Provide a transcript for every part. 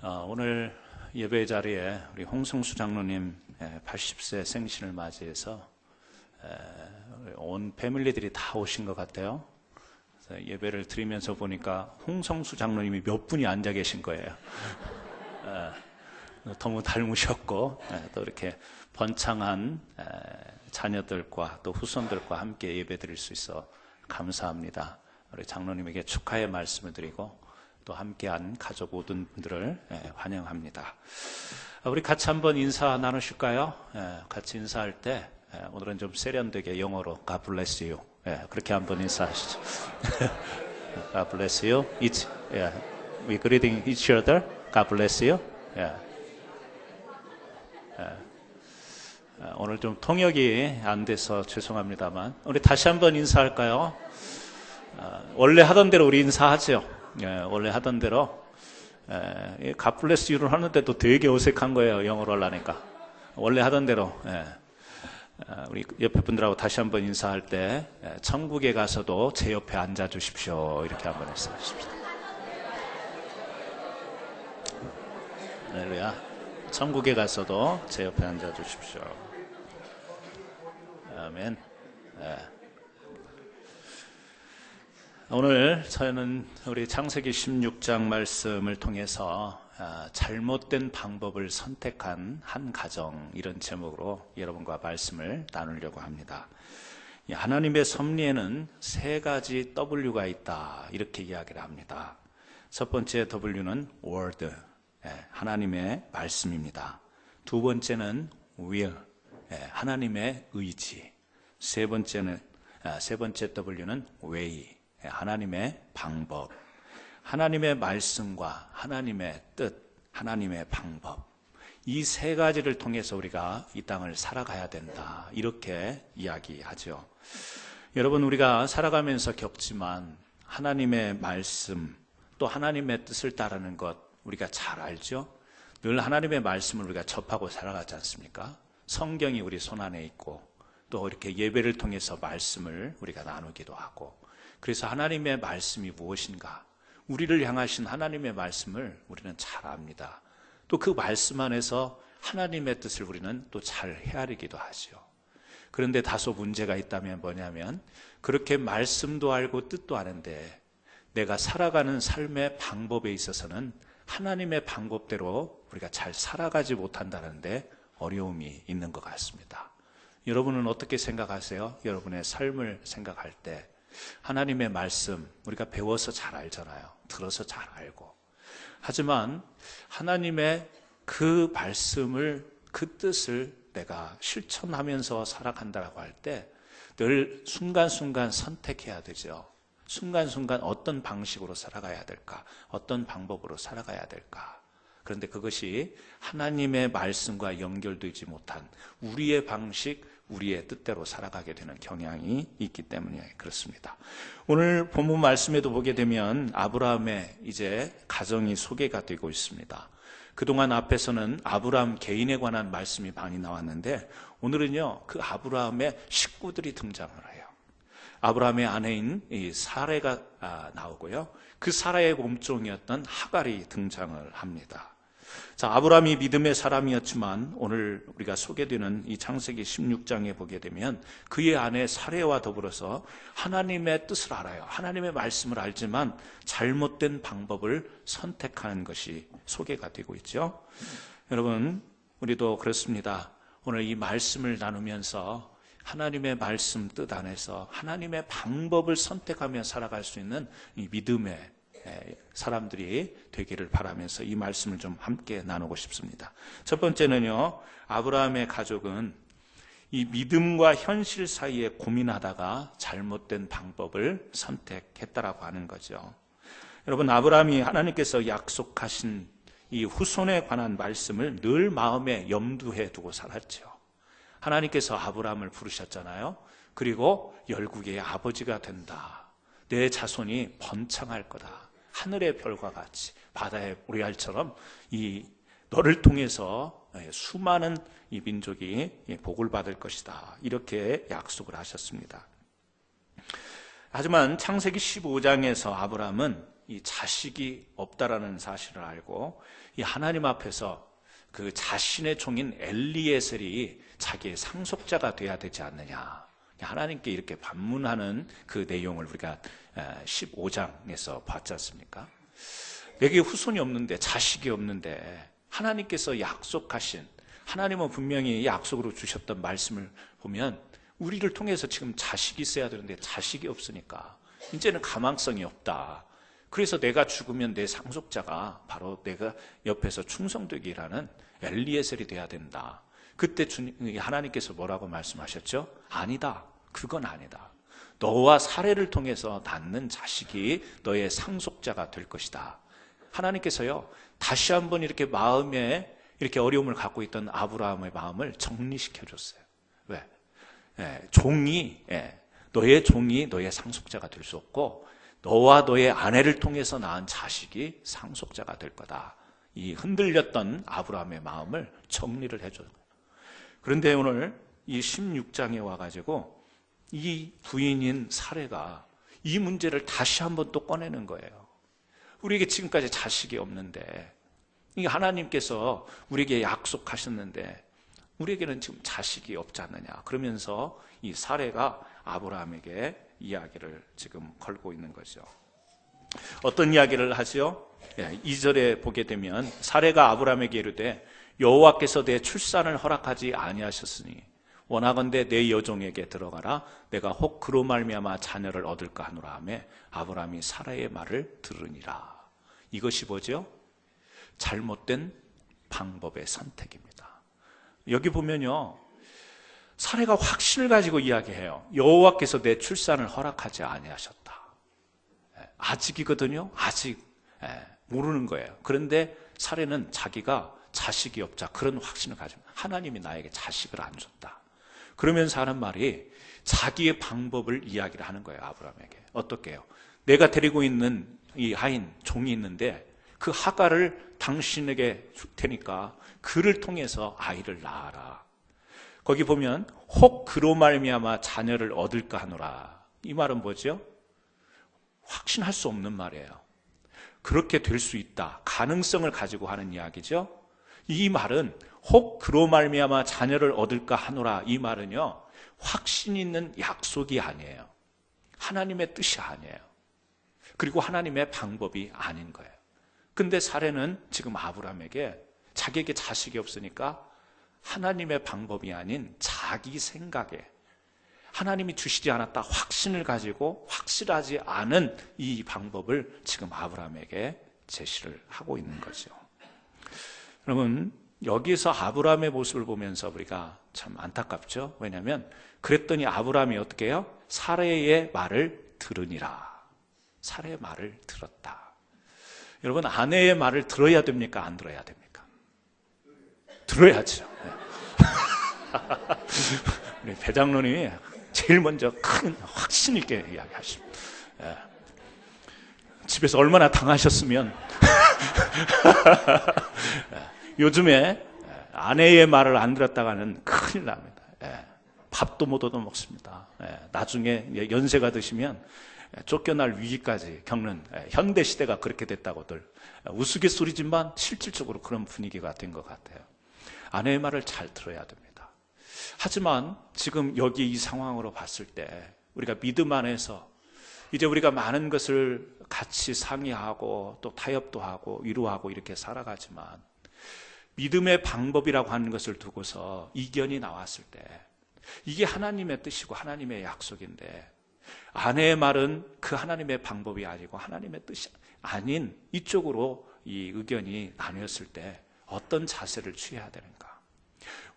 오늘 예배 자리에 우리 홍성수 장로님 80세 생신을 맞이해서 온 패밀리들이 다 오신 것 같아요. 그래서 예배를 드리면서 보니까 홍성수 장로님이 몇 분이 앉아 계신 거예요. 너무 닮으셨고 또 이렇게 번창한 자녀들과 또 후손들과 함께 예배 드릴 수 있어 감사합니다. 우리 장로님에게 축하의 말씀을 드리고 또 함께한 가족 모든 분들을 환영합니다. 우리 같이 한번 인사 나누실까요? 같이 인사할 때 오늘은 좀 세련되게 영어로 God bless you 그렇게 한번 인사하시죠. God bless you. We greeting each other. God bless you. 오늘 좀 통역이 안 돼서 죄송합니다만 우리 다시 한번 인사할까요? 원래 하던 대로 우리 인사하죠. 원래 하던 대로 God bless you를 하는데도 되게 어색한 거예요. 영어로 하려니까. 원래 하던 대로 우리 옆에 분들하고 다시 한번 인사할 때 천국에 가서도 제 옆에 앉아 주십시오. 이렇게 한번 인사하십시오. 할렐루야. 천국에 가서도 제 옆에 앉아 주십시오. 아멘. 오늘 저는 우리 창세기 16장 말씀을 통해서 잘못된 방법을 선택한 한 가정, 이런 제목으로 여러분과 말씀을 나누려고 합니다. 하나님의 섭리에는 세 가지 W가 있다, 이렇게 이야기를 합니다. 첫 번째 W는 Word, 하나님의 말씀입니다. 두 번째는 Will, 하나님의 의지. 세 번째 W는 Way, 하나님의 방법. 하나님의 말씀과 하나님의 뜻, 하나님의 방법, 이 세 가지를 통해서 우리가 이 땅을 살아가야 된다, 이렇게 이야기하죠. 여러분, 우리가 살아가면서 겪지만 하나님의 말씀 또 하나님의 뜻을 따르는 것 우리가 잘 알죠. 늘 하나님의 말씀을 우리가 접하고 살아가지 않습니까? 성경이 우리 손안에 있고 또 이렇게 예배를 통해서 말씀을 우리가 나누기도 하고, 그래서 하나님의 말씀이 무엇인가, 우리를 향하신 하나님의 말씀을 우리는 잘 압니다. 또 그 말씀 안에서 하나님의 뜻을 우리는 또 잘 헤아리기도 하죠. 그런데 다소 문제가 있다면 뭐냐면, 그렇게 말씀도 알고 뜻도 아는데 내가 살아가는 삶의 방법에 있어서는 하나님의 방법대로 우리가 잘 살아가지 못한다는 데 어려움이 있는 것 같습니다. 여러분은 어떻게 생각하세요? 여러분의 삶을 생각할 때 하나님의 말씀 우리가 배워서 잘 알잖아요. 들어서 잘 알고. 하지만 하나님의 그 말씀을, 그 뜻을 내가 실천하면서 살아간다고 할 때 늘 순간순간 선택해야 되죠. 순간순간 어떤 방식으로 살아가야 될까? 어떤 방법으로 살아가야 될까? 그런데 그것이 하나님의 말씀과 연결되지 못한 우리의 방식, 우리의 뜻대로 살아가게 되는 경향이 있기 때문에 그렇습니다. 오늘 본문 말씀에도 보게 되면 아브라함의 이제 가정이 소개가 되고 있습니다. 그동안 앞에서는 아브라함 개인에 관한 말씀이 많이 나왔는데 오늘은요, 그 아브라함의 식구들이 등장을 해요. 아브라함의 아내인 이 사레가 나오고요, 그 사라의 몸종이었던 하갈이 등장을 합니다. 자, 아브라함이 믿음의 사람이었지만 오늘 우리가 소개되는 이 창세기 16장에 보게 되면 그의 아내 사레와 더불어서 하나님의 뜻을 알아요. 하나님의 말씀을 알지만 잘못된 방법을 선택하는 것이 소개가 되고 있죠. 여러분, 우리도 그렇습니다. 오늘 이 말씀을 나누면서 하나님의 말씀 뜻 안에서 하나님의 방법을 선택하며 살아갈 수 있는 이 믿음의 사람들이 되기를 바라면서 이 말씀을 좀 함께 나누고 싶습니다. 첫 번째는요, 아브라함의 가족은 이 믿음과 현실 사이에 고민하다가 잘못된 방법을 선택했다라고 하는 거죠. 여러분, 아브라함이 하나님께서 약속하신 이 후손에 관한 말씀을 늘 마음에 염두에 두고 살았죠. 하나님께서 아브라함을 부르셨잖아요. 그리고 열국의 아버지가 된다. 내 자손이 번창할 거다. 하늘의 별과 같이 바다의 보리알처럼 이 너를 통해서 수많은 이 민족이 복을 받을 것이다, 이렇게 약속을 하셨습니다. 하지만 창세기 15장에서 아브라함은 이 자식이 없다라는 사실을 알고 이 하나님 앞에서 그 자신의 종인 엘리에셀이 자기의 상속자가 돼야 되지 않느냐, 하나님께 이렇게 반문하는 그 내용을 우리가 15장에서 봤지 않습니까? 내게 후손이 없는데, 자식이 없는데 하나님께서 약속하신, 하나님은 분명히 약속으로 주셨던 말씀을 보면 우리를 통해서 지금 자식이 있어야 되는데 자식이 없으니까 이제는 가망성이 없다. 그래서 내가 죽으면 내 상속자가 바로 내가 옆에서 충성되게 일하는 엘리에셀이 돼야 된다. 그때 하나님께서 뭐라고 말씀하셨죠? 아니다. 그건 아니다. 너와 사례를 통해서 낳는 자식이 너의 상속자가 될 것이다. 하나님께서요, 다시 한번 이렇게 마음에 이렇게 어려움을 갖고 있던 아브라함의 마음을 정리시켜 줬어요. 왜? 너의 종이 너의 상속자가 될 수 없고 너와 너의 아내를 통해서 낳은 자식이 상속자가 될 거다. 이 흔들렸던 아브라함의 마음을 정리를 해줘요. 그런데 오늘 이 16장에 와가지고 이 부인인 사례가 이 문제를 다시 한번 또 꺼내는 거예요. 우리에게 지금까지 자식이 없는데, 이 하나님께서 우리에게 약속하셨는데 우리에게는 지금 자식이 없지 않느냐, 그러면서 이 사례가 아브라함에게 이야기를 지금 걸고 있는 거죠. 어떤 이야기를 하죠? 2절에 보게 되면 사례가 아브라함에게 이르되 여호와께서 내 출산을 허락하지 아니하셨으니 원하건대 내 여종에게 들어가라. 내가 혹 그로 말미암아 자녀를 얻을까 하노라 하며 아브라함이 사라의 말을 들으니라. 이것이 뭐죠? 잘못된 방법의 선택입니다. 여기 보면요, 사례가 확신을 가지고 이야기해요. 여호와께서 내 출산을 허락하지 아니하셨다. 아직이거든요. 아직 모르는 거예요. 그런데 사례는 자기가 자식이 없자 그런 확신을 가지고, 하나님이 나에게 자식을 안 줬다. 그러면서 하는 말이 자기의 방법을 이야기를 하는 거예요. 아브라함에게. 어떻게 해요? 내가 데리고 있는 이 하인 종이 있는데 그 하가를 당신에게 줄 테니까 그를 통해서 아이를 낳아라. 거기 보면 혹 그로 말미암아 자녀를 얻을까 하노라. 이 말은 뭐죠? 확신할 수 없는 말이에요. 그렇게 될 수 있다, 가능성을 가지고 하는 이야기죠. 이 말은 혹 그로 말미암아 자녀를 얻을까 하노라, 이 말은요, 확신 있는 약속이 아니에요. 하나님의 뜻이 아니에요. 그리고 하나님의 방법이 아닌 거예요. 근데 사례는 지금 아브라함에게 자기에게 자식이 없으니까 하나님의 방법이 아닌 자기 생각에, 하나님이 주시지 않았다 확신을 가지고 확실하지 않은 이 방법을 지금 아브라함에게 제시를 하고 있는 거죠. 여러분, 여기서 아브라함의 모습을 보면서 우리가 참 안타깝죠. 왜냐하면 그랬더니 아브라함이 어떻게 해요? 사례의 말을 들으니라. 사례의 말을 들었다. 여러분, 아내의 말을 들어야 됩니까? 안 들어야 됩니까? 들어야죠. 우리 배장로님이 제일 먼저 큰 확신 있게 이야기하십니다. 집에서 얼마나 당하셨으면 요즘에 아내의 말을 안 들었다가는 큰일 납니다. 밥도 못 얻어 먹습니다. 나중에 연세가 드시면 쫓겨날 위기까지 겪는 현대 시대가 그렇게 됐다고들 우스갯소리지만 실질적으로 그런 분위기가 된 것 같아요. 아내의 말을 잘 들어야 됩니다. 하지만 지금 여기 이 상황으로 봤을 때 우리가 믿음 안에서 이제 우리가 많은 것을 같이 상의하고 또 타협도 하고 위로하고 이렇게 살아가지만 믿음의 방법이라고 하는 것을 두고서 이견이 나왔을 때 이게 하나님의 뜻이고 하나님의 약속인데 아내의 말은 그 하나님의 방법이 아니고 하나님의 뜻이 아닌 이쪽으로 이 의견이 나뉘었을 때 어떤 자세를 취해야 되는가?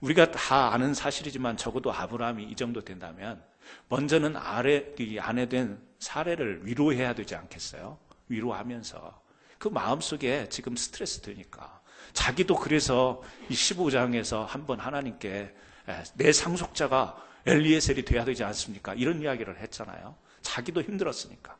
우리가 다 아는 사실이지만 적어도 아브라함이 이 정도 된다면 먼저는 이 아내 된 사례를 위로해야 되지 않겠어요? 위로하면서 그 마음속에 지금 스트레스 드니까 자기도 그래서 이 15장에서 한번 하나님께 내 상속자가 엘리에셀이 돼야 되지 않습니까? 이런 이야기를 했잖아요. 자기도 힘들었으니까.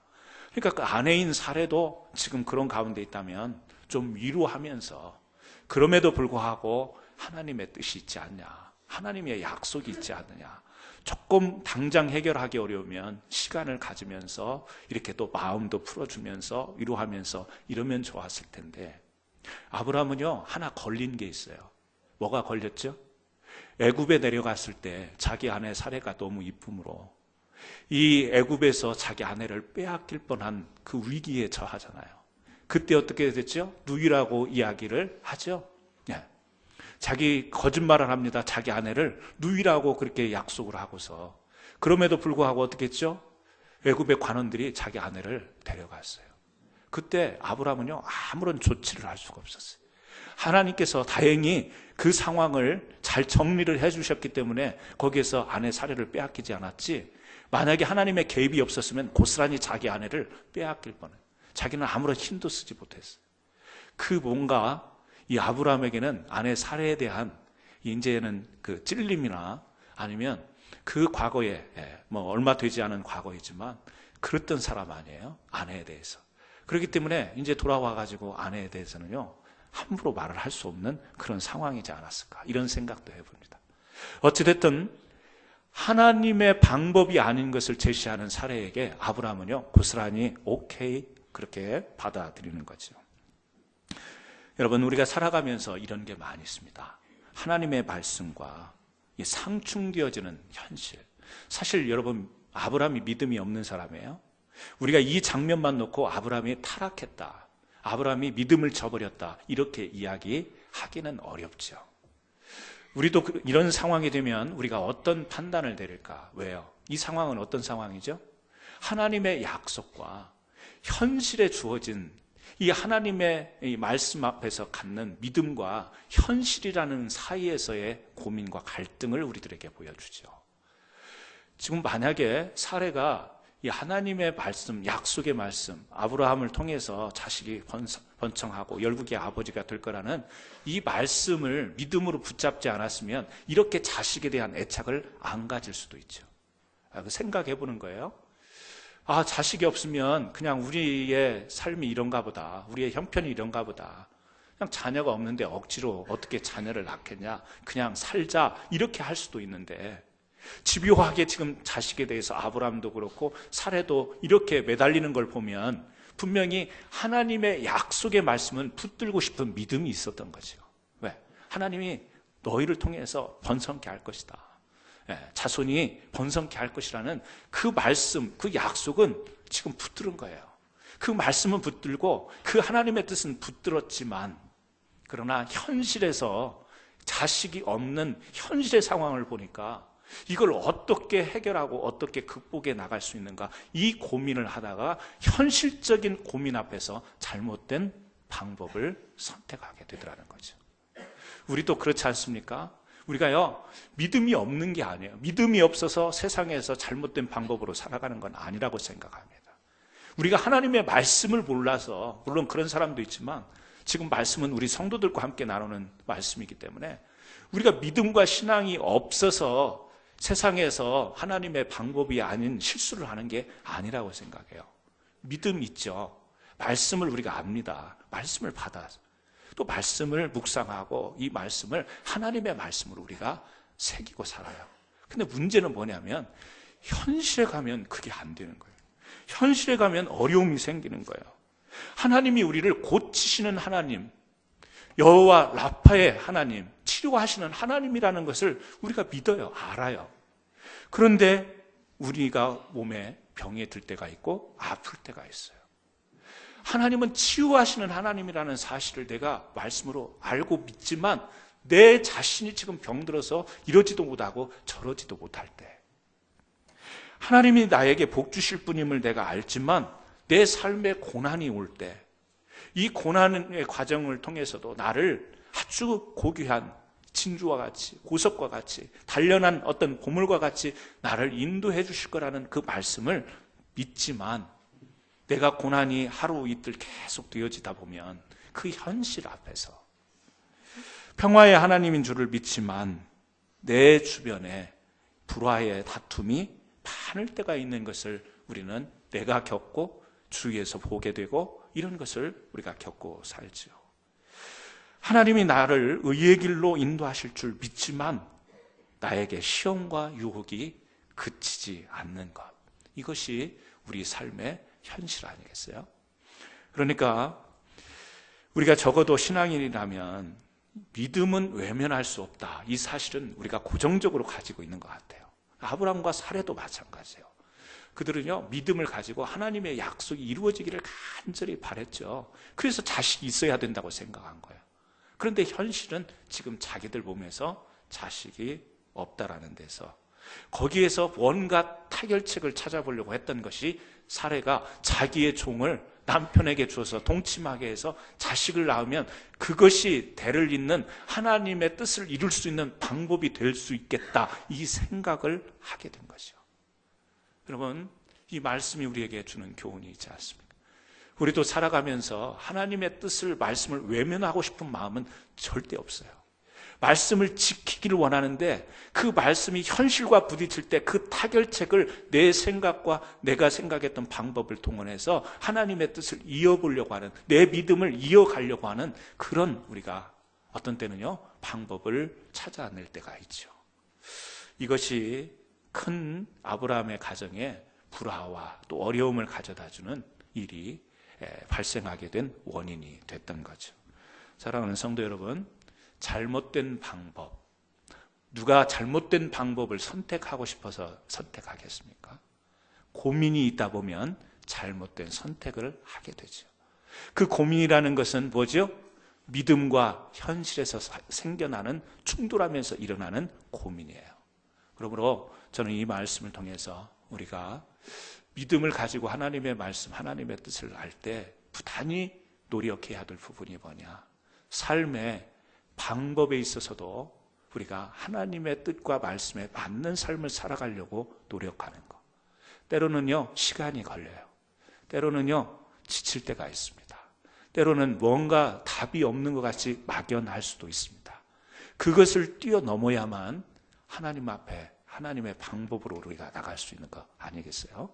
그러니까 그 아내인 사례도 지금 그런 가운데 있다면 좀 위로하면서 그럼에도 불구하고 하나님의 뜻이 있지 않냐. 하나님의 약속이 있지 않느냐. 조금 당장 해결하기 어려우면 시간을 가지면서 이렇게 또 마음도 풀어주면서 위로하면서 이러면 좋았을 텐데, 아브라함은요 하나 걸린 게 있어요. 뭐가 걸렸죠? 애굽에 내려갔을 때 자기 아내 사레가 너무 이쁨으로 이 애굽에서 자기 아내를 빼앗길 뻔한 그 위기에 처하잖아요. 그때 어떻게 됐죠? 누이라고 이야기를 하죠. 네. 자기 거짓말을 합니다. 자기 아내를 누이라고 그렇게 약속을 하고서, 그럼에도 불구하고 어떻게 했죠? 애굽의 관원들이 자기 아내를 데려갔어요. 그때 아브라함은요 아무런 조치를 할 수가 없었어요. 하나님께서 다행히 그 상황을 잘 정리를 해주셨기 때문에 거기에서 아내 사례를 빼앗기지 않았지, 만약에 하나님의 개입이 없었으면 고스란히 자기 아내를 빼앗길 뻔해요. 자기는 아무런 힘도 쓰지 못했어요. 그 뭔가 이 아브라함에게는 아내 사례에 대한 이제는 그 찔림이나 아니면 그 과거에 뭐 얼마 되지 않은 과거이지만 그랬던 사람 아니에요, 아내에 대해서. 그렇기 때문에 이제 돌아와가지고 아내에 대해서는요 함부로 말을 할 수 없는 그런 상황이지 않았을까, 이런 생각도 해봅니다. 어찌됐든 하나님의 방법이 아닌 것을 제시하는 사례에게 아브라함은요 고스란히 오케이 그렇게 받아들이는 거죠. 여러분, 우리가 살아가면서 이런 게 많이 있습니다. 하나님의 말씀과 상충되어지는 현실. 사실 여러분, 아브라함이 믿음이 없는 사람이에요. 우리가 이 장면만 놓고 아브라함이 타락했다, 아브라함이 믿음을 저버렸다, 이렇게 이야기하기는 어렵죠. 우리도 이런 상황이 되면 우리가 어떤 판단을 내릴까? 왜요? 이 상황은 어떤 상황이죠? 하나님의 약속과 현실에 주어진 이 하나님의 이 말씀 앞에서 갖는 믿음과 현실이라는 사이에서의 고민과 갈등을 우리들에게 보여주죠. 지금 만약에 사례가 이 하나님의 말씀, 약속의 말씀, 아브라함을 통해서 자식이 번성하고 열국의 아버지가 될 거라는 이 말씀을 믿음으로 붙잡지 않았으면 이렇게 자식에 대한 애착을 안 가질 수도 있죠. 생각해 보는 거예요. 아, 자식이 없으면 그냥 우리의 삶이 이런가 보다, 우리의 형편이 이런가 보다, 그냥 자녀가 없는데 억지로 어떻게 자녀를 낳겠냐, 그냥 살자, 이렇게 할 수도 있는데, 집요하게 지금 자식에 대해서 아브라함도 그렇고 사례도 이렇게 매달리는 걸 보면 분명히 하나님의 약속의 말씀은 붙들고 싶은 믿음이 있었던 거죠. 왜? 하나님이 너희를 통해서 번성케 할 것이다, 자손이 번성케 할 것이라는 그 말씀, 그 약속은 지금 붙들은 거예요. 그 말씀은 붙들고 그 하나님의 뜻은 붙들었지만, 그러나 현실에서 자식이 없는 현실의 상황을 보니까 이걸 어떻게 해결하고 어떻게 극복해 나갈 수 있는가, 이 고민을 하다가 현실적인 고민 앞에서 잘못된 방법을 선택하게 되더라는 거죠. 우리도 그렇지 않습니까? 우리가요 믿음이 없는 게 아니에요. 믿음이 없어서 세상에서 잘못된 방법으로 살아가는 건 아니라고 생각합니다. 우리가 하나님의 말씀을 몰라서, 물론 그런 사람도 있지만 지금 말씀은 우리 성도들과 함께 나누는 말씀이기 때문에 우리가 믿음과 신앙이 없어서 세상에서 하나님의 방법이 아닌 실수를 하는 게 아니라고 생각해요. 믿음 있죠. 말씀을 우리가 압니다. 말씀을 받아서 또 말씀을 묵상하고 이 말씀을 하나님의 말씀으로 우리가 새기고 살아요. 근데 문제는 뭐냐면 현실에 가면 그게 안 되는 거예요. 현실에 가면 어려움이 생기는 거예요. 하나님이 우리를 고치시는 하나님, 여호와 라파의 하나님, 치료하시는 하나님이라는 것을 우리가 믿어요. 알아요. 그런데 우리가 몸에 병이 들 때가 있고 아플 때가 있어요. 하나님은 치유하시는 하나님이라는 사실을 내가 말씀으로 알고 믿지만 내 자신이 지금 병들어서 이러지도 못하고 저러지도 못할 때, 하나님이 나에게 복 주실 분임을 내가 알지만 내 삶에 고난이 올 때, 이 고난의 과정을 통해서도 나를 아주 고귀한 진주와 같이, 보석과 같이, 단련한 어떤 보물과 같이 나를 인도해 주실 거라는 그 말씀을 믿지만, 내가 고난이 하루 이틀 계속 되어지다 보면 그 현실 앞에서 평화의 하나님인 줄을 믿지만 내 주변에 불화의 다툼이 많을 때가 있는 것을 우리는 내가 겪고 주위에서 보게 되고, 이런 것을 우리가 겪고 살죠. 하나님이 나를 의의 길로 인도하실 줄 믿지만 나에게 시험과 유혹이 그치지 않는 것, 이것이 우리 삶의 현실 아니겠어요? 그러니까 우리가 적어도 신앙인이라면 믿음은 외면할 수 없다, 이 사실은 우리가 고정적으로 가지고 있는 것 같아요. 아브라함과 사례도 마찬가지예요. 그들은요, 믿음을 가지고 하나님의 약속이 이루어지기를 간절히 바랬죠. 그래서 자식이 있어야 된다고 생각한 거예요. 그런데 현실은 지금 자기들 몸에서 자식이 없다라는 데서, 거기에서 뭔가 타결책을 찾아보려고 했던 것이 사례가 자기의 종을 남편에게 주어서 동침하게 해서 자식을 낳으면 그것이 대를 잇는 하나님의 뜻을 이룰 수 있는 방법이 될 수 있겠다, 이 생각을 하게 된 거죠. 여러분, 이 말씀이 우리에게 주는 교훈이 있지 않습니까? 우리도 살아가면서 하나님의 뜻을, 말씀을 외면하고 싶은 마음은 절대 없어요. 말씀을 지키기를 원하는데 그 말씀이 현실과 부딪힐 때 그 타결책을 내 생각과 내가 생각했던 방법을 동원해서 하나님의 뜻을 이어보려고 하는, 내 믿음을 이어가려고 하는 그런, 우리가 어떤 때는요 방법을 찾아낼 때가 있죠. 이것이 큰 아브라함의 가정에 불화와 또 어려움을 가져다주는 일이 발생하게 된 원인이 됐던 거죠. 사랑하는 성도 여러분, 잘못된 방법, 누가 잘못된 방법을 선택하고 싶어서 선택하겠습니까? 고민이 있다 보면 잘못된 선택을 하게 되죠. 그 고민이라는 것은 뭐죠? 믿음과 현실에서 생겨나는, 충돌하면서 일어나는 고민이에요. 그러므로 저는 이 말씀을 통해서 우리가 믿음을 가지고 하나님의 말씀, 하나님의 뜻을 알 때 부단히 노력해야 될 부분이 뭐냐, 삶의 방법에 있어서도 우리가 하나님의 뜻과 말씀에 맞는 삶을 살아가려고 노력하는 것. 때로는요 시간이 걸려요. 때로는요 지칠 때가 있습니다. 때로는 뭔가 답이 없는 것 같이 막연할 수도 있습니다. 그것을 뛰어넘어야만 하나님 앞에 하나님의 방법으로 우리가 나갈 수 있는 거 아니겠어요?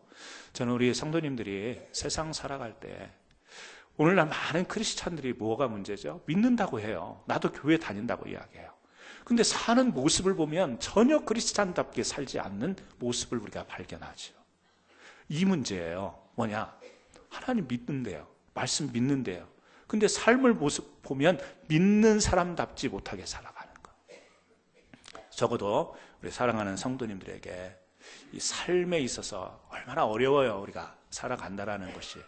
저는 우리 성도님들이 세상 살아갈 때, 오늘날 많은 크리스찬들이 뭐가 문제죠? 믿는다고 해요. 나도 교회 다닌다고 이야기해요. 근데 사는 모습을 보면 전혀 크리스찬답게 살지 않는 모습을 우리가 발견하죠. 이 문제예요. 뭐냐? 하나님 믿는데요, 말씀 믿는데요, 근데 삶을 모습 보면 믿는 사람답지 못하게 살아가는 거. 적어도 우리 사랑하는 성도님들에게 이 삶에 있어서 얼마나 어려워요. 우리가 살아간다라는 것이,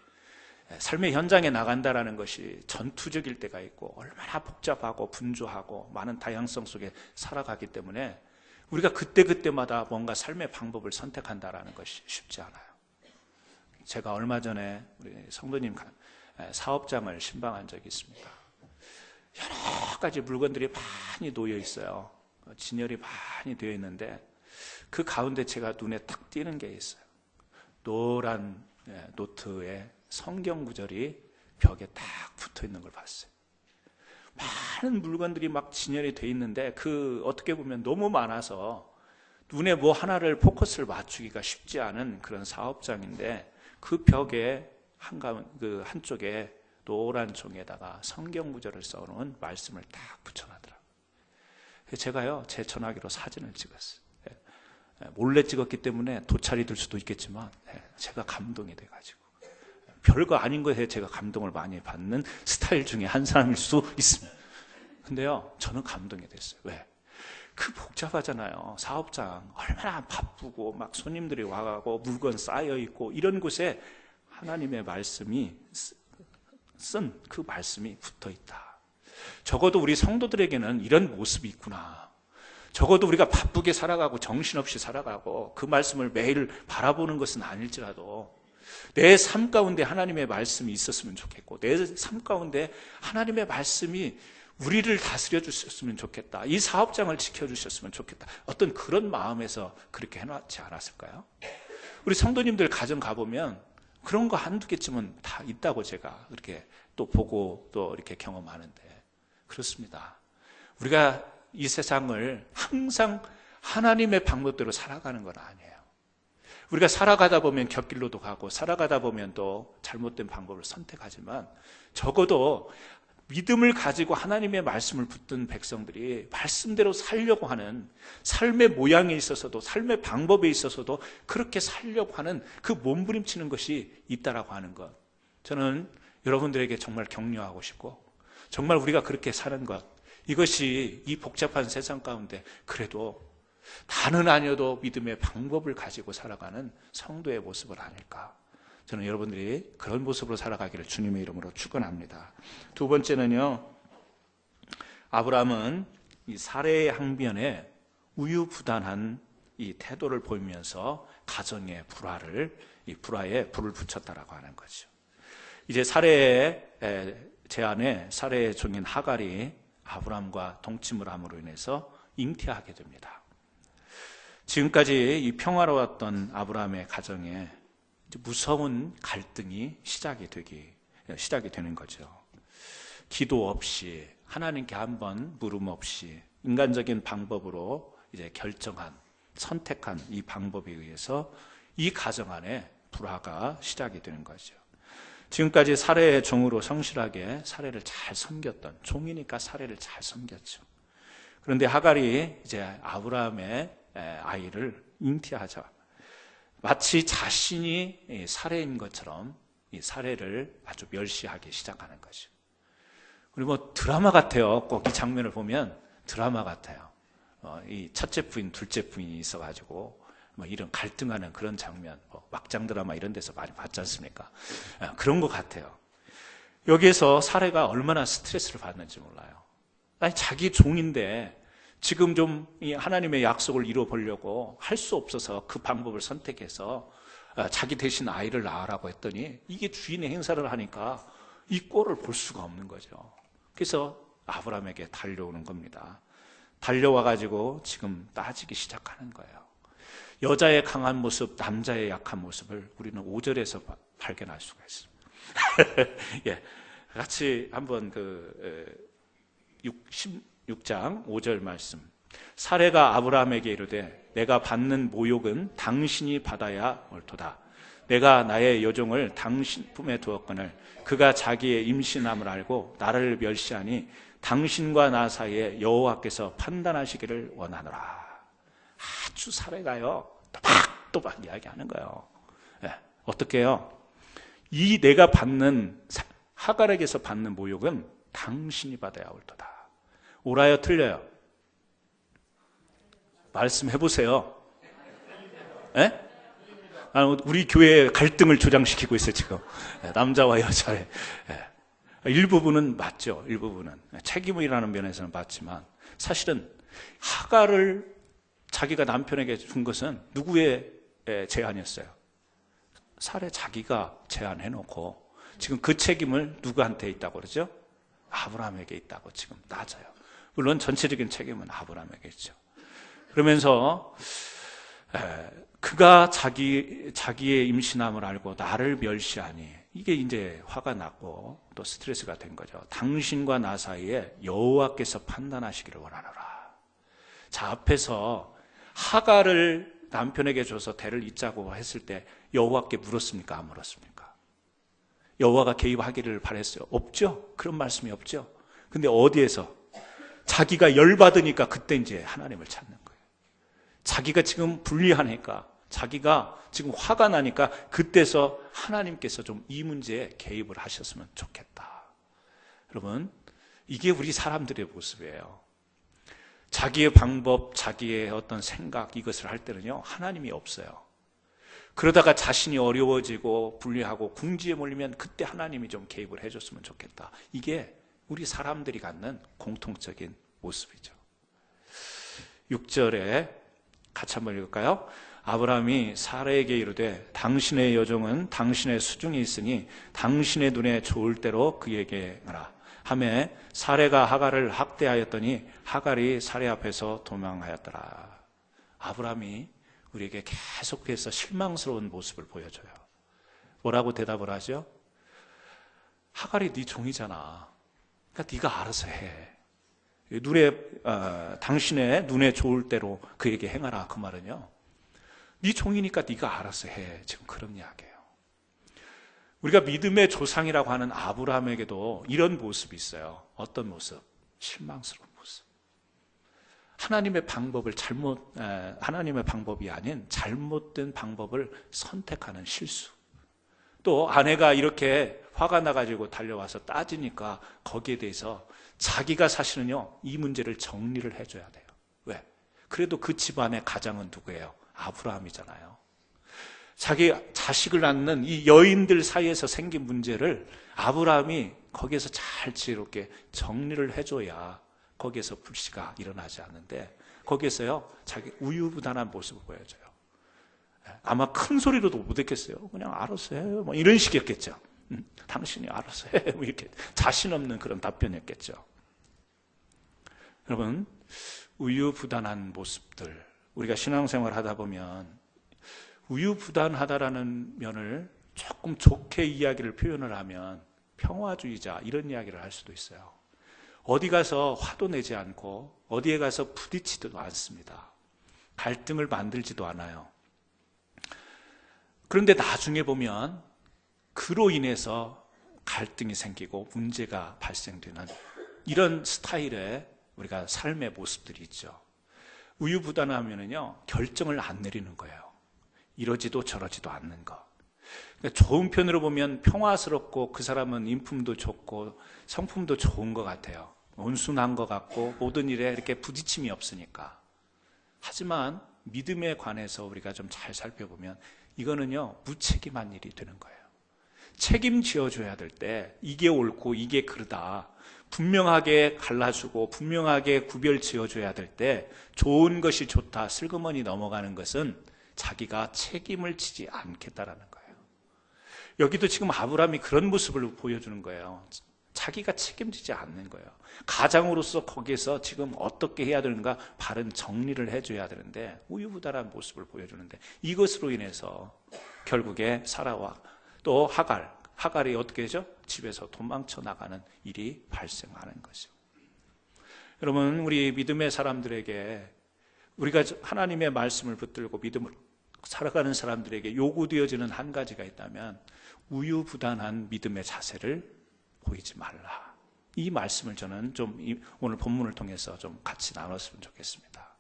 삶의 현장에 나간다라는 것이 전투적일 때가 있고 얼마나 복잡하고 분주하고 많은 다양성 속에 살아가기 때문에 우리가 그때그때마다 뭔가 삶의 방법을 선택한다라는 것이 쉽지 않아요. 제가 얼마 전에 우리 성도님 사업장을 신방한 적이 있습니다. 여러 가지 물건들이 많이 놓여 있어요. 진열이 많이 되어 있는데 그 가운데 제가 눈에 딱 띄는 게 있어요. 노란 노트에 성경 구절이 벽에 딱 붙어 있는 걸 봤어요. 많은 물건들이 막 진열이 되어 있는데 어떻게 보면 너무 많아서 눈에 뭐 하나를 포커스를 맞추기가 쉽지 않은 그런 사업장인데, 그 벽에 한쪽에 노란 종에다가 성경 구절을 써놓은 말씀을 딱 붙여놨더라고요. 제가요 제 전화기로 사진을 찍었어요. 몰래 찍었기 때문에 도찰이 될 수도 있겠지만 제가 감동이 돼가지고, 별거 아닌 것에 제가 감동을 많이 받는 스타일 중에 한 사람일 수 있습니다. 근데요 저는 감동이 됐어요. 왜? 복잡하잖아요. 사업장 얼마나 바쁘고 막 손님들이 와가고 물건 쌓여 있고 이런 곳에 하나님의 말씀이 쓴 그 말씀이 붙어 있다. 적어도 우리 성도들에게는 이런 모습이 있구나. 적어도 우리가 바쁘게 살아가고 정신없이 살아가고 그 말씀을 매일 바라보는 것은 아닐지라도 내 삶 가운데 하나님의 말씀이 있었으면 좋겠고, 내 삶 가운데 하나님의 말씀이 우리를 다스려 주셨으면 좋겠다, 이 사업장을 지켜주셨으면 좋겠다, 어떤 그런 마음에서 그렇게 해놨지 않았을까요? 우리 성도님들 가정 가보면 그런 거 한두 개쯤은 다 있다고 제가 이렇게 또 보고 또 이렇게 경험하는데, 그렇습니다. 우리가 이 세상을 항상 하나님의 방법대로 살아가는 건 아니에요. 우리가 살아가다 보면 곁길로도 가고 살아가다 보면 또 잘못된 방법을 선택하지만, 적어도 믿음을 가지고 하나님의 말씀을 붙든 백성들이 말씀대로 살려고 하는, 삶의 모양에 있어서도 삶의 방법에 있어서도 그렇게 살려고 하는 그 몸부림치는 것이 있다라고 하는 것, 저는 여러분들에게 정말 격려하고 싶고, 정말 우리가 그렇게 사는 것, 이것이 이 복잡한 세상 가운데 그래도 다는 아니어도 믿음의 방법을 가지고 살아가는 성도의 모습을 아닐까. 저는 여러분들이 그런 모습으로 살아가기를 주님의 이름으로 축원합니다. 두 번째는요, 아브라함은 이 사레의 항변에 우유부단한 이 태도를 보이면서 가정의 불화에 불을 붙였다라고 하는 거죠. 이제 사레의 제안에 사레의 종인 하갈이 아브라함과 동침을 함으로 인해서 잉태하게 됩니다. 지금까지 이 평화로웠던 아브라함의 가정에 무서운 갈등이 시작이 되는 거죠. 기도 없이, 하나님께 한번 물음 없이 인간적인 방법으로 이제 선택한 이 방법에 의해서 이 가정 안에 불화가 시작이 되는 거죠. 지금까지 사레의 종으로 성실하게 사레를 잘 섬겼던, 종이니까 사레를 잘 섬겼죠. 그런데 하갈이 이제 아브라함의 아이를 잉태하자 마치 자신이 사레인 것처럼 이 사레를 아주 멸시하기 시작하는 거죠. 그리고 드라마 같아요. 꼭 이 장면을 보면 드라마 같아요. 이 첫째 부인, 둘째 부인이 있어가지고 이런 갈등하는 그런 장면, 막장 드라마 이런 데서 많이 봤지 않습니까? 그런 것 같아요. 여기에서 사레가 얼마나 스트레스를 받는지 몰라요. 아니, 자기 종인데 지금 좀 하나님의 약속을 이루어보려고 할 수 없어서 그 방법을 선택해서 자기 대신 아이를 낳으라고 했더니 이게 주인의 행사를 하니까 이 꼴을 볼 수가 없는 거죠. 그래서 아브라함에게 달려오는 겁니다. 달려와가지고 지금 따지기 시작하는 거예요. 여자의 강한 모습, 남자의 약한 모습을 우리는 5절에서 발견할 수가 있습니다. 예, 같이 한번 16장 5절 말씀. 사레가 아브라함에게 이르되 내가 받는 모욕은 당신이 받아야 옳도다. 내가 나의 여종을 당신 품에 두었거늘 그가 자기의 임신함을 알고 나를 멸시하니 당신과 나 사이에 여호와께서 판단하시기를 원하노라. 아주 사레가요 또박또박 이야기하는 거예요. 네, 어떻게 해요? 이 내가 받는, 하갈에게서 받는 모욕은 당신이 받아야 옳도다. 옳아요, 틀려요? 말씀해보세요. 예? 우리 교회에 갈등을 조장시키고 있어요, 지금. 남자와 여자의. 일부분은 맞죠, 일부분은. 책임이라는 면에서는 맞지만, 사실은 하갈을 자기가 남편에게 준 것은 누구의 제안이었어요? 사레 자기가 제안해놓고, 지금 그 책임을 누구한테 있다고 그러죠? 아브라함에게 있다고 지금 따져요. 물론 전체적인 책임은 아브라함에게 있죠. 그러면서 그가 자기의 임신함을 알고 나를 멸시하니 이게 이제 화가 났고 또 스트레스가 된 거죠. 당신과 나 사이에 여호와께서 판단하시기를 원하노라. 자, 앞에서 하갈을 남편에게 줘서 대를 잇자고 했을 때 여호와께 물었습니까? 안 물었습니까? 여호와가 개입하기를 바랬어요? 없죠? 그런 말씀이 없죠? 근데 어디에서? 자기가 열받으니까 그때 이제 하나님을 찾는 거예요. 자기가 지금 불리하니까, 자기가 지금 화가 나니까 그때서 하나님께서 좀 이 문제에 개입을 하셨으면 좋겠다. 여러분, 이게 우리 사람들의 모습이에요. 자기의 방법, 자기의 어떤 생각, 이것을 할 때는요, 하나님이 없어요. 그러다가 자신이 어려워지고 불리하고 궁지에 몰리면 그때 하나님이 좀 개입을 해줬으면 좋겠다. 이게 우리 사람들이 갖는 공통적인 모습이죠. 6절에 같이 한번 읽을까요? 아브라함이 사라에게 이르되 당신의 여종은 당신의 수중에 있으니 당신의 눈에 좋을 대로 그에게 하라 하매 사레가 하갈을 학대하였더니 하갈이 사레 앞에서 도망하였더라. 아브라함이 우리에게 계속해서 실망스러운 모습을 보여줘요. 뭐라고 대답을 하죠? 하갈이 네 종이잖아. 그러니까 네가 알아서 해. 당신의 눈에 좋을 대로 그에게 행하라. 그 말은요, 네 종이니까 네가 알아서 해. 지금 그런 이야기예요. 우리가 믿음의 조상이라고 하는 아브라함에게도 이런 모습이 있어요. 어떤 모습? 실망스러운 모습. 하나님의 방법이 아닌 잘못된 방법을 선택하는 실수. 또 아내가 이렇게 화가 나가지고 달려와서 따지니까 거기에 대해서 자기가 사실은요, 이 문제를 정리를 해줘야 돼요. 왜? 그래도 그 집안의 가장은 누구예요? 아브라함이잖아요. 자기 자식을 낳는 이 여인들 사이에서 생긴 문제를 아브라함이 거기에서 잘 지혜롭게 정리를 해줘야 거기에서 불씨가 일어나지 않는데, 거기에서요, 자기 우유부단한 모습을 보여줘요. 아마 큰 소리로도 못했겠어요. 그냥 알아서 해요. 뭐 이런 식이었겠죠. 당신이 알아서 해. 뭐 이렇게 자신 없는 그런 답변이었겠죠. 여러분, 우유부단한 모습들, 우리가 신앙생활 하다 보면 우유부단하다라는 면을 조금 좋게 이야기를 표현을 하면 평화주의자 이런 이야기를 할 수도 있어요. 어디 가서 화도 내지 않고 어디에 가서 부딪히지도 않습니다. 갈등을 만들지도 않아요. 그런데 나중에 보면 그로 인해서 갈등이 생기고 문제가 발생되는 이런 스타일의 우리가 삶의 모습들이 있죠. 우유부단하면은요, 결정을 안 내리는 거예요. 이러지도 저러지도 않는 거. 그러니까 좋은 편으로 보면 평화스럽고 그 사람은 인품도 좋고 성품도 좋은 것 같아요. 온순한 것 같고 모든 일에 이렇게 부딪힘이 없으니까. 하지만 믿음에 관해서 우리가 좀 잘 살펴보면 이거는요, 무책임한 일이 되는 거예요. 책임지어줘야 될 때 이게 옳고 이게 그르다 분명하게 갈라주고 분명하게 구별 지어줘야 될 때 좋은 것이 좋다 슬그머니 넘어가는 것은 자기가 책임을 지지 않겠다라는 거예요. 여기도 지금 아브라함이 그런 모습을 보여주는 거예요. 자기가 책임지지 않는 거예요. 가장으로서 거기에서 지금 어떻게 해야 되는가 바른 정리를 해줘야 되는데 우유부단한 모습을 보여주는데, 이것으로 인해서 결국에 사라와 또 하갈이 어떻게 되죠? 집에서 도망쳐 나가는 일이 발생하는 거죠. 여러분, 우리 믿음의 사람들에게, 우리가 하나님의 말씀을 붙들고 믿음을 살아가는 사람들에게 요구되어지는 한 가지가 있다면 우유부단한 믿음의 자세를 보이지 말라. 이 말씀을 저는 좀 오늘 본문을 통해서 좀 같이 나눴으면 좋겠습니다.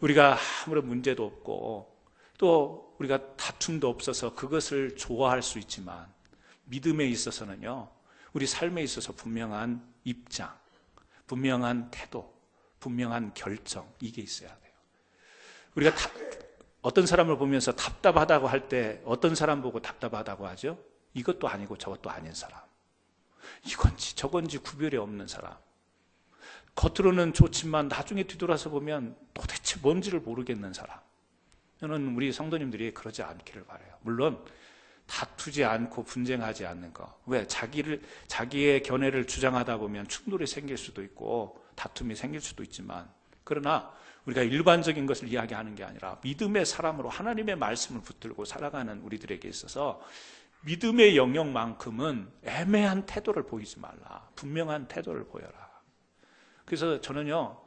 우리가 아무런 문제도 없고 또 우리가 다툼도 없어서 그것을 좋아할 수 있지만 믿음에 있어서는요, 우리 삶에 있어서 분명한 입장, 분명한 태도, 분명한 결정, 이게 있어야 돼요. 우리가 어떤 사람을 보면서 답답하다고 할 때 어떤 사람 보고 답답하다고 하죠? 이것도 아니고 저것도 아닌 사람, 이건지 저건지 구별이 없는 사람, 겉으로는 좋지만 나중에 뒤돌아서 보면 도대체 뭔지를 모르겠는 사람. 저는 우리 성도님들이 그러지 않기를 바라요. 물론 다투지 않고 분쟁하지 않는 거. 왜? 자기의 견해를 주장하다 보면 충돌이 생길 수도 있고 다툼이 생길 수도 있지만, 그러나 우리가 일반적인 것을 이야기하는 게 아니라 믿음의 사람으로 하나님의 말씀을 붙들고 살아가는 우리들에게 있어서 믿음의 영역만큼은 애매한 태도를 보이지 말라. 분명한 태도를 보여라. 그래서 저는요,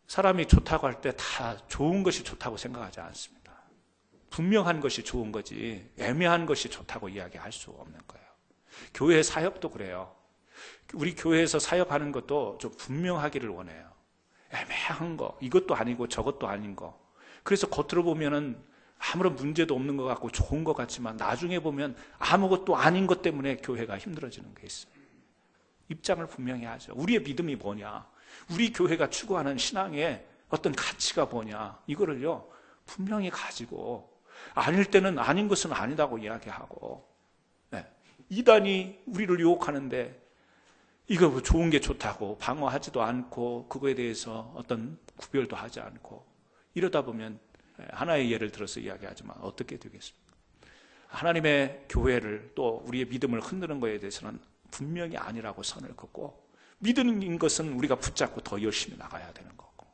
사람이 좋다고 할 때 다 좋은 것이 좋다고 생각하지 않습니다. 분명한 것이 좋은 거지 애매한 것이 좋다고 이야기할 수 없는 거예요. 교회 사역도 그래요. 우리 교회에서 사역하는 것도 좀 분명하기를 원해요. 애매한 거, 이것도 아니고 저것도 아닌 거. 그래서 겉으로 보면은 아무런 문제도 없는 것 같고 좋은 것 같지만 나중에 보면 아무것도 아닌 것 때문에 교회가 힘들어지는 게 있어요. 입장을 분명히 하죠. 우리의 믿음이 뭐냐, 우리 교회가 추구하는 신앙의 어떤 가치가 뭐냐, 이거를요 분명히 가지고 아닐 때는 아닌 것은 아니다고 이야기하고, 이단이 우리를 유혹하는데 이거 좋은 게 좋다고 방어하지도 않고 그거에 대해서 어떤 구별도 하지 않고 이러다 보면 하나의 예를 들어서 이야기하지만 어떻게 되겠습니까? 하나님의 교회를 또 우리의 믿음을 흔드는 것에 대해서는 분명히 아니라고 선을 긋고, 믿는 것은 우리가 붙잡고 더 열심히 나가야 되는 거고,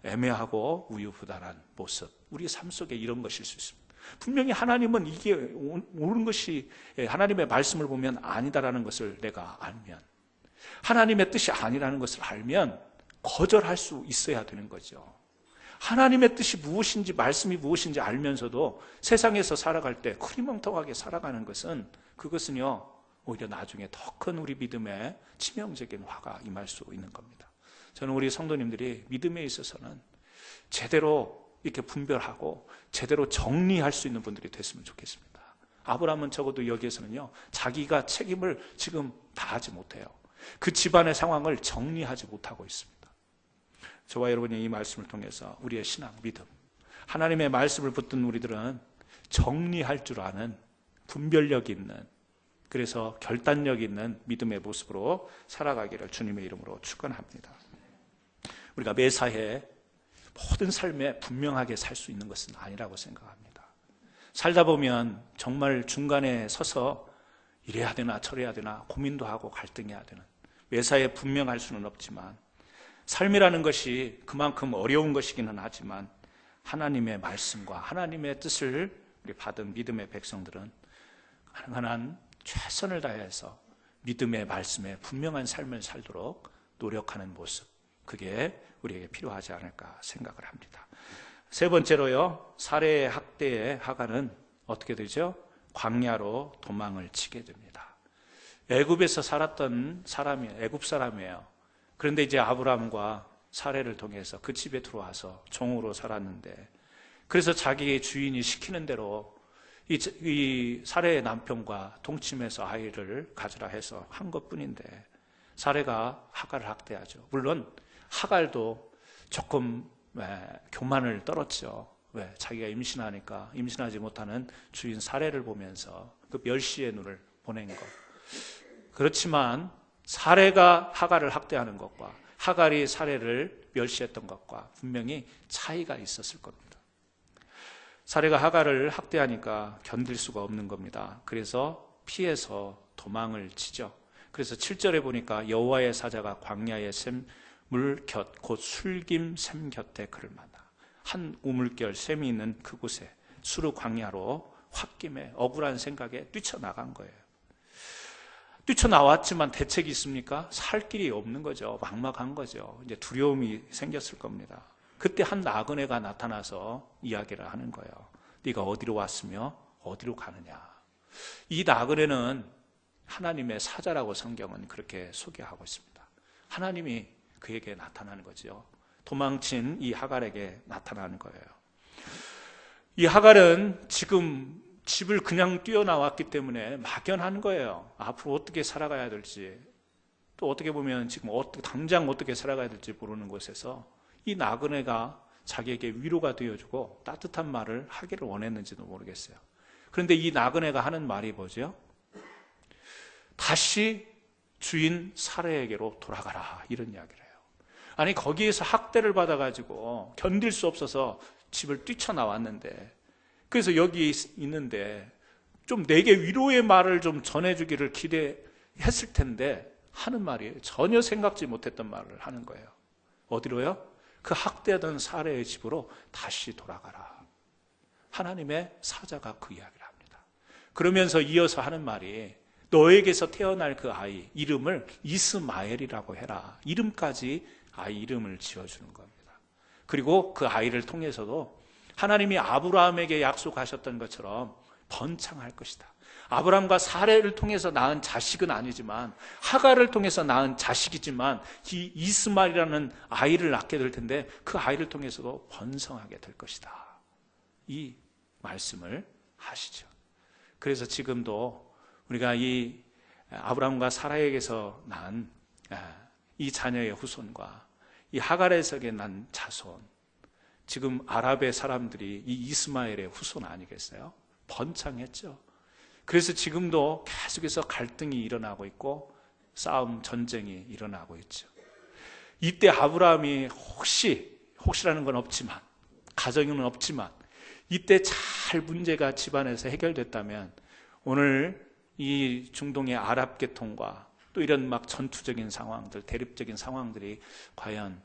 애매하고 우유부단한 모습, 우리 삶 속에 이런 것일 수 있습니다. 분명히 하나님은 이게 옳은 것이, 하나님의 말씀을 보면 아니다라는 것을 내가 알면, 하나님의 뜻이 아니라는 것을 알면 거절할 수 있어야 되는 거죠. 하나님의 뜻이 무엇인지, 말씀이 무엇인지 알면서도 세상에서 살아갈 때 흐리멍텅하게 살아가는 것은, 그것은요 오히려 나중에 더 큰 우리 믿음에 치명적인 화가 임할 수 있는 겁니다. 저는 우리 성도님들이 믿음에 있어서는 제대로 이렇게 분별하고 제대로 정리할 수 있는 분들이 됐으면 좋겠습니다. 아브라함은 적어도 여기에서는요 자기가 책임을 지금 다하지 못해요. 그 집안의 상황을 정리하지 못하고 있습니다. 저와 여러분이 이 말씀을 통해서 우리의 신앙, 믿음, 하나님의 말씀을 붙든 우리들은 정리할 줄 아는, 분별력 있는, 그래서 결단력 있는 믿음의 모습으로 살아가기를 주님의 이름으로 축원합니다. 우리가 매사에 모든 삶에 분명하게 살 수 있는 것은 아니라고 생각합니다. 살다 보면 정말 중간에 서서 이래야 되나 저래야 되나 고민도 하고 갈등해야 되는, 매사에 분명할 수는 없지만 삶이라는 것이 그만큼 어려운 것이기는 하지만 하나님의 말씀과 하나님의 뜻을 우리 받은 믿음의 백성들은 가능한 최선을 다해서 믿음의 말씀에 분명한 삶을 살도록 노력하는 모습, 그게 우리에게 필요하지 않을까 생각을 합니다. 세 번째로요, 살해의 학대의 하가는 어떻게 되죠? 광야로 도망을 치게 됩니다. 애굽에서 살았던 사람이 애굽 사람이에요. 그런데 이제 아브라함과 사례를 통해서 그 집에 들어와서 종으로 살았는데, 그래서 자기의 주인이 시키는 대로 이 사례의 남편과 동침해서 아이를 가지라 해서 한 것뿐인데, 사례가 하갈을 학대하죠. 물론 하갈도 조금 교만을 떨었죠. 왜? 자기가 임신하니까 임신하지 못하는 주인 사례를 보면서 그 멸시의 눈을 보낸 것. 그렇지만 사례가 하갈을 학대하는 것과 하갈이 사례를 멸시했던 것과 분명히 차이가 있었을 겁니다. 사례가 하갈을 학대하니까 견딜 수가 없는 겁니다. 그래서 피해서 도망을 치죠. 그래서 7절에 보니까 여호와의 사자가 광야의 샘물 곁 곧 술김 샘 곁에 그를 만나 한 우물결 샘이 있는 그곳에 수르 광야로 홧김에 억울한 생각에 뛰쳐나간 거예요. 뛰쳐나왔지만 대책이 있습니까? 살 길이 없는 거죠. 막막한 거죠. 이제 두려움이 생겼을 겁니다. 그때 한 나그네가 나타나서 이야기를 하는 거예요. 네가 어디로 왔으며 어디로 가느냐. 이 나그네는 하나님의 사자라고 성경은 그렇게 소개하고 있습니다. 하나님이 그에게 나타나는 거죠. 도망친 이 하갈에게 나타나는 거예요. 이 하갈은 지금 집을 그냥 뛰어나왔기 때문에 막연한 거예요. 앞으로 어떻게 살아가야 될지, 또 어떻게 보면 지금 당장 어떻게 살아가야 될지 모르는 곳에서 이 나그네가 자기에게 위로가 되어주고 따뜻한 말을 하기를 원했는지도 모르겠어요. 그런데 이 나그네가 하는 말이 뭐죠? 다시 주인 사례에게로 돌아가라, 이런 이야기를 해요. 아니, 거기에서 학대를 받아가지고 견딜 수 없어서 집을 뛰쳐나왔는데, 그래서 여기 있는데 좀 내게 위로의 말을 좀 전해주기를 기대했을 텐데 하는 말이 전혀 생각지 못했던 말을 하는 거예요. 어디로요? 그 학대하던 사례의 집으로 다시 돌아가라. 하나님의 사자가 그 이야기를 합니다. 그러면서 이어서 하는 말이 너에게서 태어날 그 아이 이름을 이스마엘이라고 해라. 이름까지 아이 이름을 지어주는 겁니다. 그리고 그 아이를 통해서도 하나님이 아브라함에게 약속하셨던 것처럼 번창할 것이다. 아브라함과 사례를 통해서 낳은 자식은 아니지만 하갈을 통해서 낳은 자식이지만 이 이스마엘이라는 아이를 낳게 될 텐데 그 아이를 통해서도 번성하게 될 것이다. 이 말씀을 하시죠. 그래서 지금도 우리가 이 아브라함과 사라에게서 난 이 자녀의 후손과 이 하갈에서게 난 자손, 지금 아랍의 사람들이 이 이스마엘의 후손 아니겠어요? 번창했죠. 그래서 지금도 계속해서 갈등이 일어나고 있고 싸움, 전쟁이 일어나고 있죠. 이때 아브라함이 혹시라는 건 없지만, 가정은 없지만 이때 잘 문제가 집안에서 해결됐다면 오늘 이 중동의 아랍 계통과 또 이런 막 전투적인 상황들, 대립적인 상황들이 과연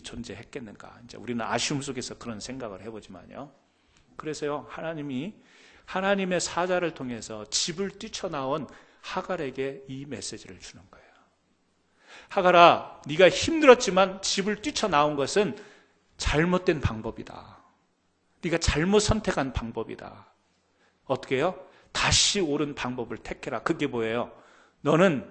존재했겠는가. 이제 우리는 아쉬움 속에서 그런 생각을 해보지만요. 그래서요, 하나님의 사자를 통해서 집을 뛰쳐나온 하갈에게 이 메시지를 주는 거예요. 하갈아, 네가 힘들었지만 집을 뛰쳐나온 것은 잘못된 방법이다. 네가 잘못 선택한 방법이다. 어떻게 해요? 다시 옳은 방법을 택해라. 그게 뭐예요? 너는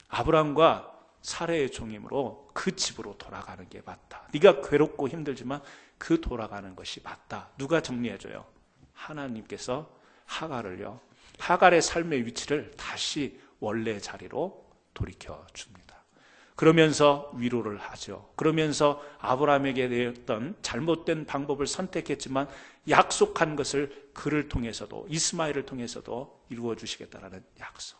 아브라함과 사라의 종이므로 그 집으로 돌아가는 게 맞다. 네가 괴롭고 힘들지만 그 돌아가는 것이 맞다. 누가 정리해줘요? 하나님께서 하갈을요, 하갈의 삶의 위치를 다시 원래 자리로 돌이켜줍니다. 그러면서 위로를 하죠. 그러면서 아브라함에게 내었던 잘못된 방법을 선택했지만 약속한 것을 그를 통해서도, 이스마엘을 통해서도 이루어 주시겠다라는 약속.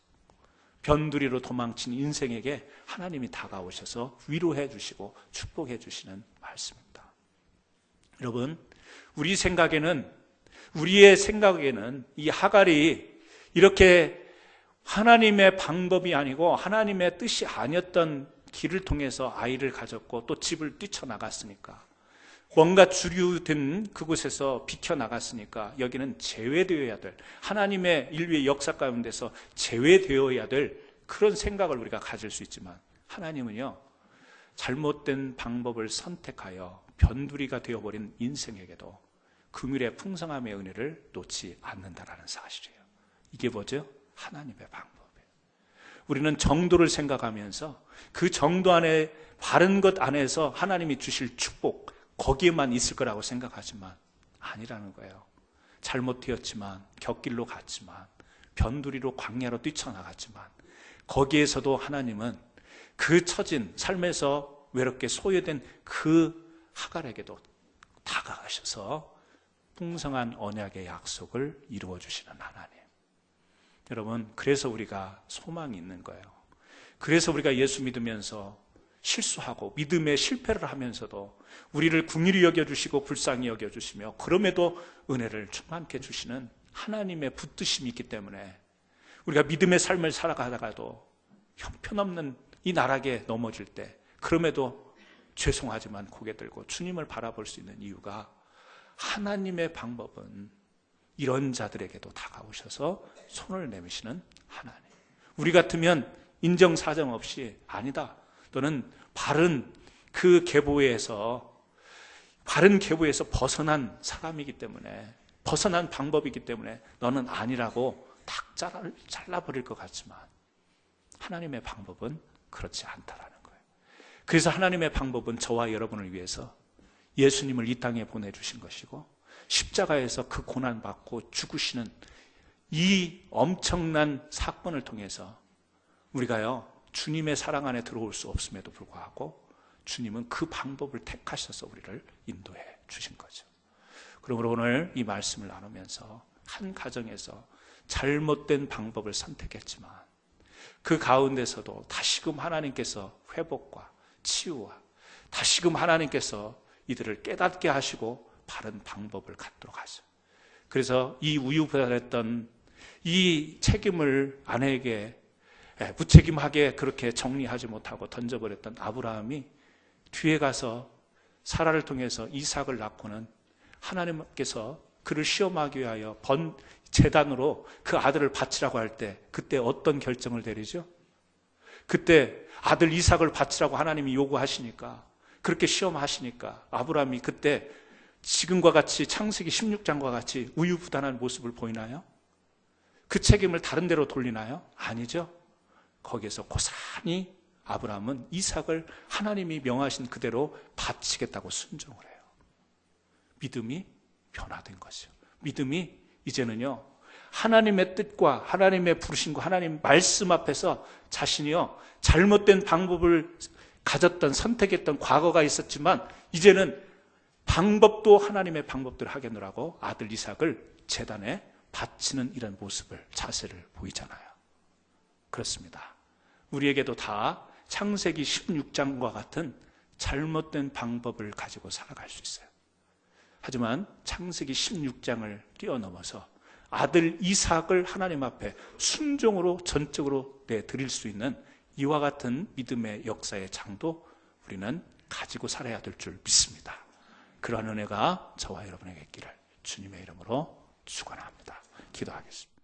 변두리로 도망친 인생에게 하나님이 다가오셔서 위로해 주시고 축복해 주시는 말씀입니다. 여러분, 우리의 생각에는 이 하갈이 이렇게 하나님의 방법이 아니고 하나님의 뜻이 아니었던 길을 통해서 아이를 가졌고 또 집을 뛰쳐나갔으니까, 뭔가 주류된 그곳에서 비켜나갔으니까 여기는 제외되어야 될, 하나님의 인류의 역사 가운데서 제외되어야 될 그런 생각을 우리가 가질 수 있지만, 하나님은요, 잘못된 방법을 선택하여 변두리가 되어버린 인생에게도 긍휼의 풍성함의 은혜를 놓지 않는다라는 사실이에요. 이게 뭐죠? 하나님의 방법이에요. 우리는 정도를 생각하면서 그 정도 안에, 바른 것 안에서 하나님이 주실 축복, 거기에만 있을 거라고 생각하지만 아니라는 거예요. 잘못되었지만, 곁길로 갔지만, 변두리로 광야로 뛰쳐나갔지만, 거기에서도 하나님은 그 처진 삶에서 외롭게 소외된 그 하갈에게도 다가가셔서 풍성한 언약의 약속을 이루어 주시는 하나님. 여러분, 그래서 우리가 소망이 있는 거예요. 그래서 우리가 예수 믿으면서 실수하고 믿음에 실패를 하면서도 우리를 긍휼히 여겨주시고 불쌍히 여겨주시며 그럼에도 은혜를 충만케 주시는 하나님의 붙드심이 있기 때문에 우리가 믿음의 삶을 살아가다가도 형편없는 이 나락에 넘어질 때 그럼에도 죄송하지만 고개 들고 주님을 바라볼 수 있는 이유가, 하나님의 방법은 이런 자들에게도 다가오셔서 손을 내미시는 하나님. 우리 같으면 인정사정 없이 아니다, 너는 바른 계보에서 벗어난 사람이기 때문에, 벗어난 방법이기 때문에 너는 아니라고 탁 잘라버릴 것 같지만, 하나님의 방법은 그렇지 않다라는 거예요. 그래서 하나님의 방법은 저와 여러분을 위해서 예수님을 이 땅에 보내주신 것이고, 십자가에서 그 고난받고 죽으시는 이 엄청난 사건을 통해서 우리가요, 주님의 사랑 안에 들어올 수 없음에도 불구하고 주님은 그 방법을 택하셔서 우리를 인도해 주신 거죠. 그러므로 오늘 이 말씀을 나누면서 한 가정에서 잘못된 방법을 선택했지만 그 가운데서도 다시금 하나님께서 회복과 치유와 다시금 하나님께서 이들을 깨닫게 하시고 바른 방법을 갖도록 하죠. 그래서 이 우유부단했던 이 책임을 아내에게 무책임하게 그렇게 정리하지 못하고 던져버렸던 아브라함이 뒤에 가서 사라를 통해서 이삭을 낳고는 하나님께서 그를 시험하기 위하여 번 제단으로 그 아들을 바치라고 할 때 그때 어떤 결정을 내리죠? 그때 아들 이삭을 바치라고 하나님이 요구하시니까, 그렇게 시험하시니까 아브라함이 그때 지금과 같이 창세기 16장과 같이 우유부단한 모습을 보이나요? 그 책임을 다른 데로 돌리나요? 아니죠. 거기에서 고스란히 아브라함은 이삭을 하나님이 명하신 그대로 바치겠다고 순종을 해요. 믿음이 변화된 것이요. 믿음이 이제는요, 하나님의 뜻과 하나님의 부르심과 하나님 말씀 앞에서 자신이요, 잘못된 방법을 가졌던, 선택했던 과거가 있었지만 이제는 방법도 하나님의 방법대로 하겠노라고 아들 이삭을 제단에 바치는 이런 모습을, 자세를 보이잖아요. 그렇습니다. 우리에게도 다 창세기 16장과 같은 잘못된 방법을 가지고 살아갈 수 있어요. 하지만 창세기 16장을 뛰어넘어서 아들 이삭을 하나님 앞에 순종으로 전적으로 내드릴 수 있는 이와 같은 믿음의 역사의 장도 우리는 가지고 살아야 될 줄 믿습니다. 그러한 은혜가 저와 여러분에게 있기를 주님의 이름으로 축원합니다. 기도하겠습니다.